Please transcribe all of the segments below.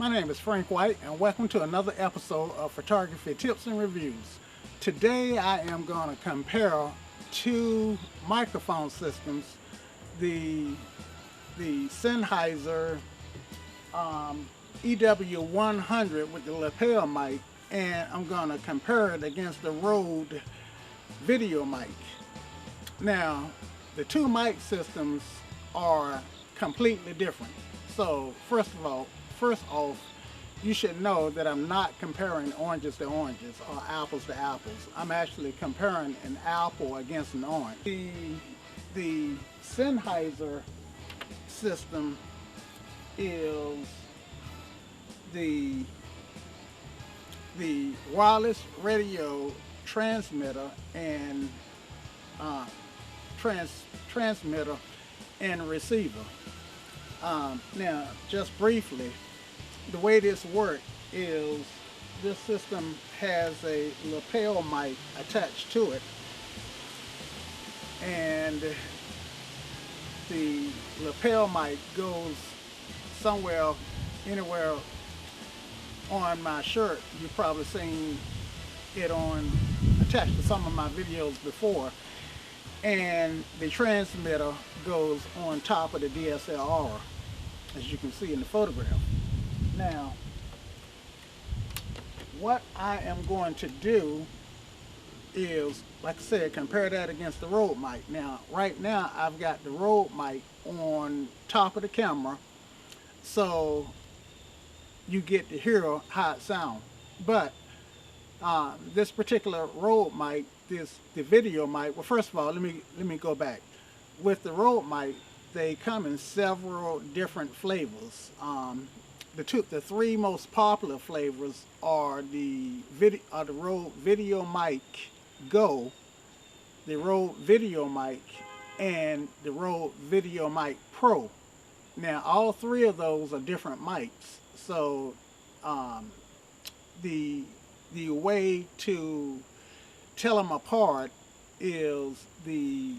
My name is Frank White and welcome to another episode of Photography Tips and Reviews. Today I am going to compare two microphone systems, the Sennheiser EW100 with the lapel mic, and I'm going to compare it against the Rode Videomic. Now, the two mic systems are completely different. So first off, you should know that I'm not comparing oranges to oranges or apples to apples. I'm actually comparing an apple against an orange. The Sennheiser system is the wireless radio transmitter and transmitter and receiver. Now, just briefly, the way this works is this system has a lapel mic attached to it, and the lapel mic goes anywhere on my shirt. You've probably seen it attached to some of my videos before. And the transmitter goes on top of the DSLR, as you can see in the photograph. Now, what I am going to do is, like I said, compare that against the Rode mic. Now, right now, I've got the Rode mic on top of the camera, so you get to hear how it sounds. But this particular Rode mic, the video mic, well, first of all, let me go back. With the Rode mic, they come in several different flavors. The three most popular flavors are the Rode Videomic Go, the Rode Videomic, and the Rode Videomic Pro. Now, all three of those are different mics. So the way to tell them apart is the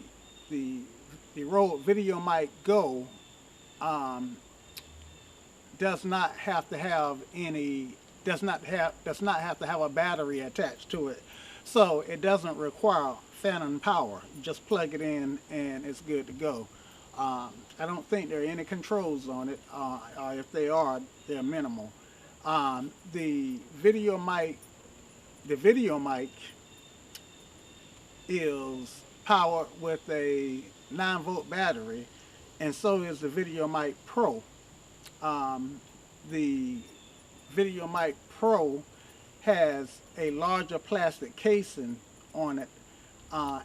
Rode Videomic Go does not have to have a battery attached to it, so it doesn't require phantom power. You just plug it in and it's good to go. I don't think there are any controls on it, or if they are, they're minimal. The video mic is powered with a 9-volt battery, and so is the Videomic Pro. The Videomic Pro has a larger plastic casing on it,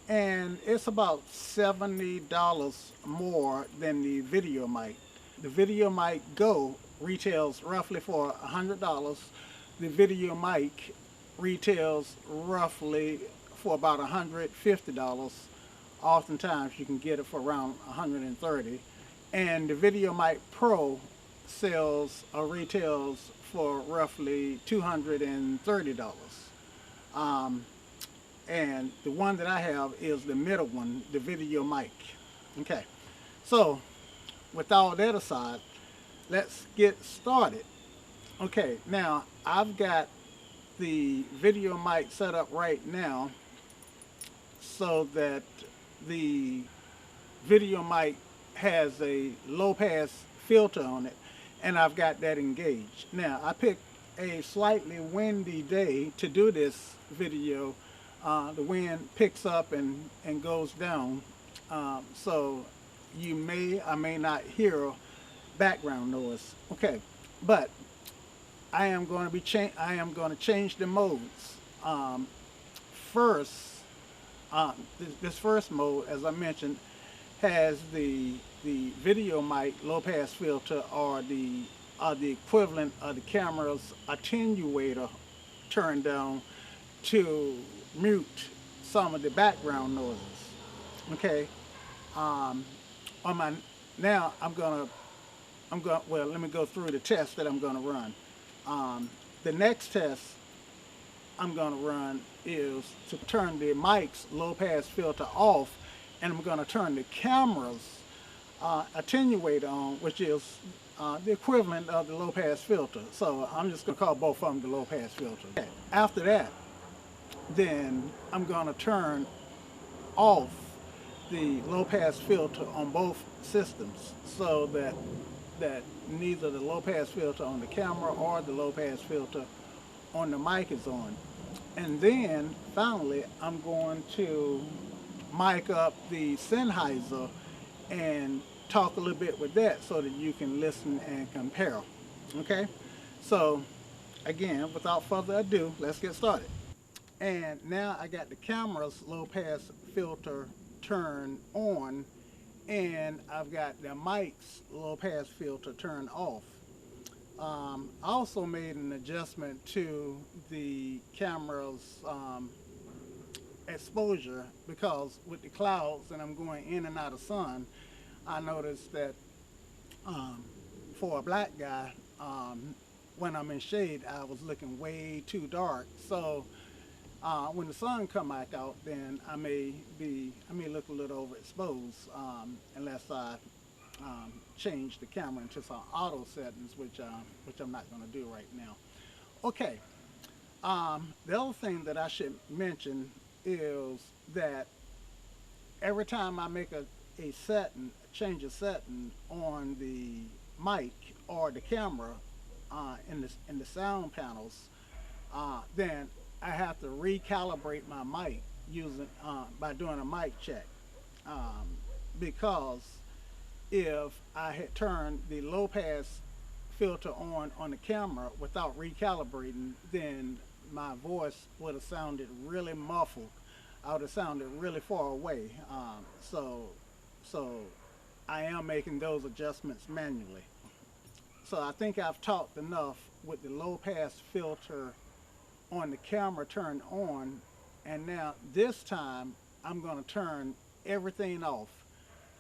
and it's about $70 more than the Videomic. The Videomic Go retails roughly for $100. The Videomic retails roughly for about $150. Oftentimes you can get it for around $130. And the Videomic Pro retails for roughly $230. And the one that I have is the middle one, the Videomic. Okay, so with all that aside, let's get started. Okay, now I've got the Videomic set up right now so that the Videomic has a low pass filter on it, and I've got that engaged. Now, I picked a slightly windy day to do this video. The wind picks up and goes down, so you may or may not hear background noise. Okay, but I am going to change the modes. This first mode, as I mentioned, has the Videomic low pass filter, or the equivalent of the camera's attenuator, turned down to mute some of the background noises. Okay. Now well, let me go through the test that I'm going to run. The next test I'm going to run is to turn the mic's low pass filter off, and I'm going to turn the camera's attenuator on, which is the equivalent of the low pass filter. So I'm just going to call both of them the low pass filter. Okay. After that, then I'm going to turn off the low pass filter on both systems, so that neither the low pass filter on the camera or the low pass filter on the mic is on. And then finally I'm going to mic up the Sennheiser and talk a little bit with that so that you can listen and compare. Okay, so again, without further ado, let's get started. And now I got the camera's low pass filter turned on, and I've got the mic's low pass filter turned off. I also made an adjustment to the camera's exposure, because with the clouds and I'm going in and out of sun, I noticed that for a black guy, when I'm in shade, I was looking way too dark. So when the sun come back out, then I may look a little overexposed, unless I change the camera into some auto settings, which I'm not going to do right now. Okay. The other thing that I should mention is that every time I make a change a setting on the mic or the camera in the sound panels, then I have to recalibrate my mic by doing a mic check, because if I had turned the low pass filter on the camera without recalibrating, then my voice would have sounded really muffled. I would have sounded really far away. So I am making those adjustments manually. So I think I've talked enough with the low pass filter on the camera turned on, and now this time I'm going to turn everything off.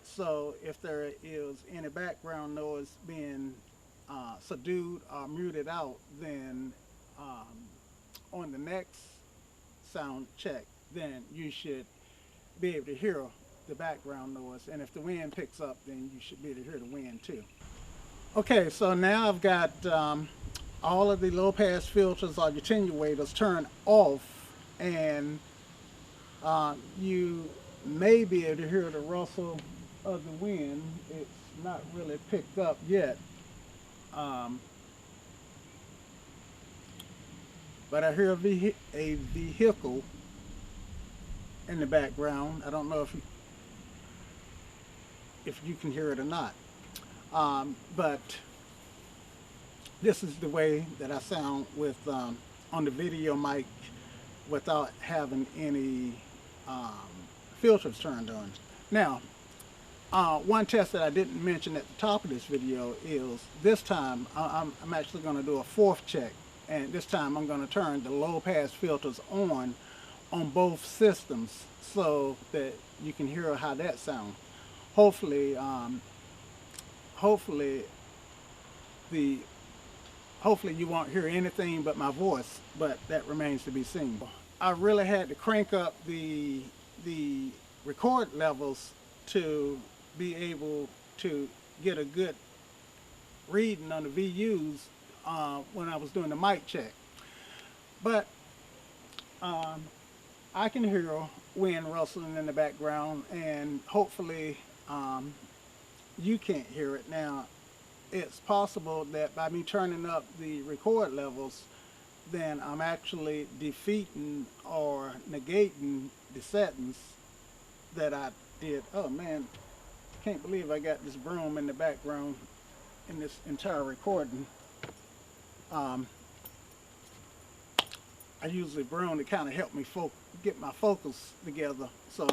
So if there is any background noise being subdued or muted out, then on the next sound check, then you should be able to hear the background noise. And if the wind picks up, then you should be able to hear the wind too. Okay, so now I've got all of the low pass filters or attenuators turned off, and you may be able to hear the rustle of the wind. It's not really picked up yet, but I hear a vehicle in the background. I don't know if you can hear it or not, but this is the way that I sound with on the video mic without having any filters turned on. Now, one test that I didn't mention at the top of this video is this time I'm actually going to do a fourth check, and this time I'm going to turn the low pass filters on both systems so that you can hear how that sounds. Hopefully you won't hear anything but my voice, but that remains to be seen. I really had to crank up the record levels to be able to get a good reading on the VUs when I was doing the mic check. But I can hear wind rustling in the background, and hopefully you can't hear it. Now, it's possible that by me turning up the record levels, then I'm actually defeating or negating the settings that I did. Oh man, can't believe I got this broom in the background in this entire recording. I use the broom to kind of help me get my focus together. So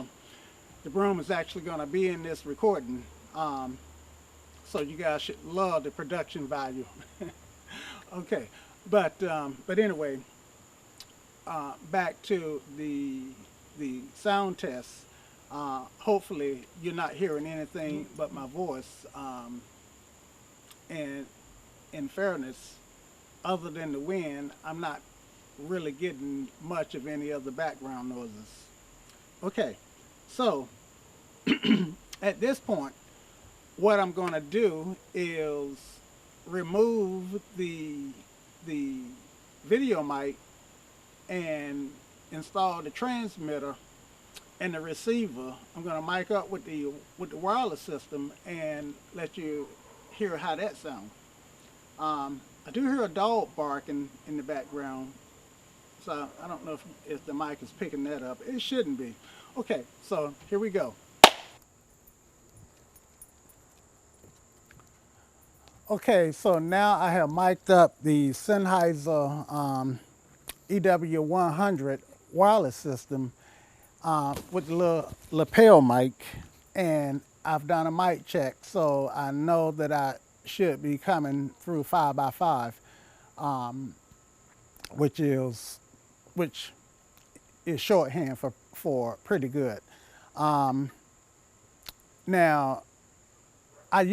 the broom is actually going to be in this recording. So you guys should love the production value. Okay, but anyway, back to the sound test. Hopefully you're not hearing anything but my voice. And in fairness, other than the wind, I'm not really getting much of any of the background noises. Okay, so at this point, what I'm going to do is remove the video mic and install the transmitter and the receiver. I'm going to mic up with the wireless system and let you hear how that sounds. I do hear a dog barking in the background, so I don't know if the mic is picking that up. It shouldn't be. Okay, so here we go. Okay, so now I have mic'd up the Sennheiser EW 100 wireless system with the little lapel mic, and I've done a mic check, so I know that I should be coming through 5x5, which is shorthand for pretty good. Now I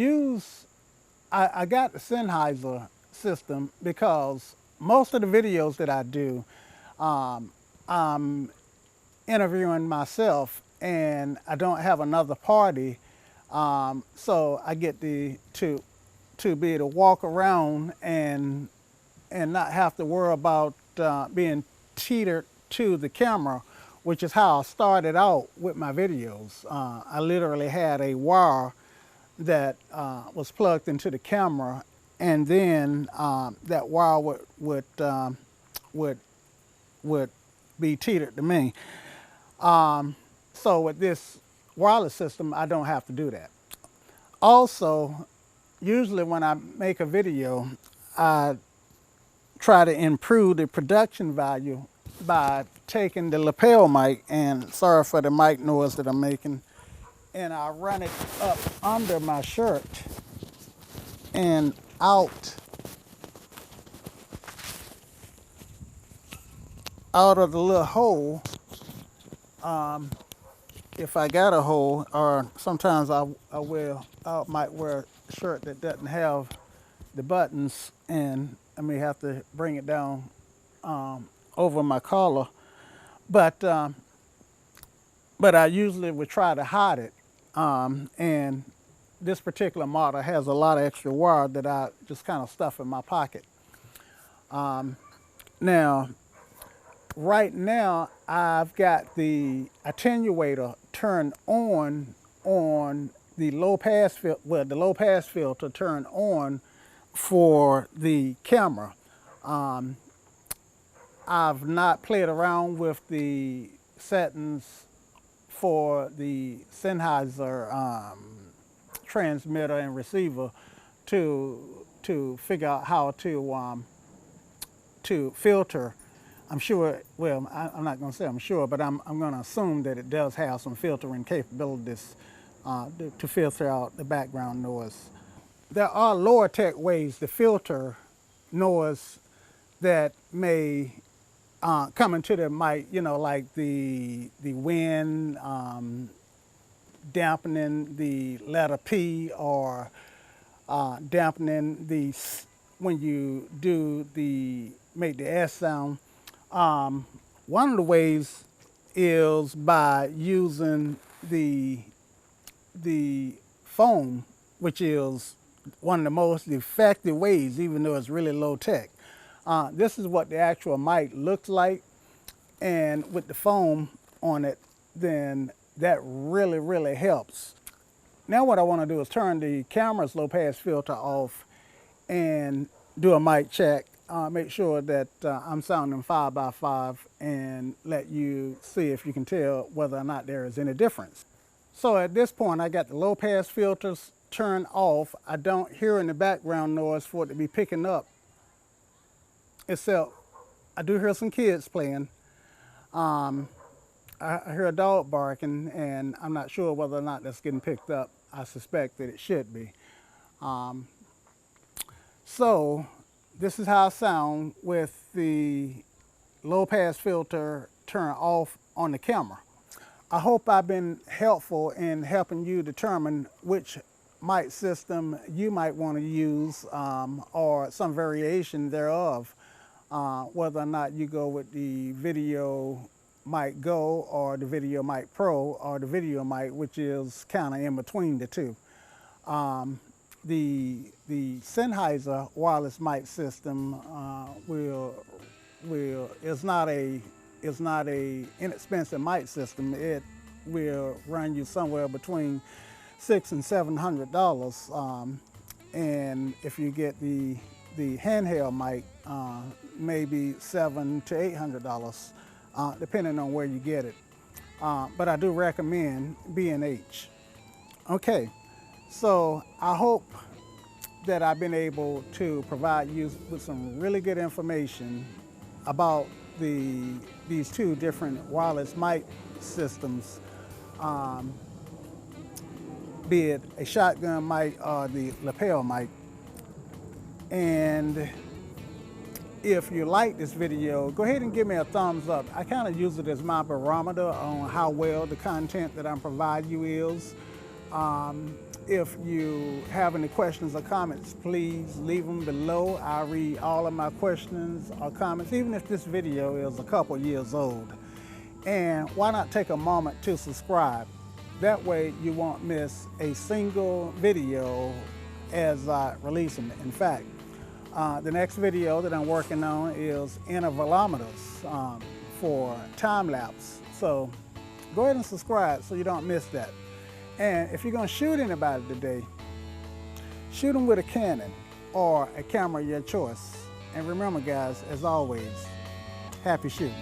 got the Sennheiser system because most of the videos that I do, I'm interviewing myself and I don't have another party, so I get to be able to walk around and not have to worry about being teetered to the camera, which is how I started out with my videos. I literally had a wire that was plugged into the camera, and then that wire would be teetered to me. So with this wireless system, I don't have to do that. Also, usually when I make a video, I try to improve the production value by taking the lapel mic, and sorry for the mic noise that I'm making, and I run it up under my shirt and out of the little hole, if I got a hole, or sometimes I might wear a shirt that doesn't have the buttons, and I may have to bring it down over my collar, but I usually would try to hide it, and this particular model has a lot of extra wire that I just kind of stuff in my pocket. Now, right now, I've got the attenuator turned on the low pass filter. Well, the low pass filter turned on for the camera. I've not played around with the settings for the Sennheiser transmitter and receiver to figure out how to filter. I'm sure, well, I'm not going to say I'm sure, but I'm going to assume that it does have some filtering capabilities to filter out the background noise. There are lower tech ways to filter noise that may come into the mic, you know, like the wind, dampening the letter P, or dampening when you make the S sound. One of the ways is by using the foam, which is one of the most effective ways, even though it's really low tech. This is what the actual mic looks like, and with the foam on it, then that really helps. Now what I want to do is turn the camera's low pass filter off and do a mic check. Make sure that I'm sounding 5x5 and let you see if you can tell whether or not there is any difference. So at this point, I got the low pass filters turned off. I don't hear any background noise for it to be picking up, except I do hear some kids playing. I hear a dog barking, and I'm not sure whether or not that's getting picked up. I suspect that it should be. So this is how I sound with the low pass filter turned off on the camera. I hope I've been helpful in helping you determine which mic system you might want to use, or some variation thereof, whether or not you go with the Videomic Go or the Videomic Pro or the Videomic, which is kind of in between the two. the Sennheiser wireless mic system is not a inexpensive mic system. It will run you somewhere between $600 and $700, and if you get the handheld mic, maybe $700 to $800, depending on where you get it. But I do recommend B&H. Okay, so I hope that I've been able to provide you with some really good information about these two different wireless mic systems, be it a shotgun mic or the lapel mic. And if you like this video, go ahead and give me a thumbs up. I kind of use it as my barometer on how well the content that I'm providing you is. If you have any questions or comments, please leave them below. I read all of my questions or comments, even if this video is a couple years old. And why not take a moment to subscribe? That way you won't miss a single video as I release them. In fact, the next video that I'm working on is intervalometers for time lapse. So go ahead and subscribe so you don't miss that. And if you're going to shoot anybody today, shoot them with a Canon or a camera of your choice. And remember, guys, as always, happy shooting.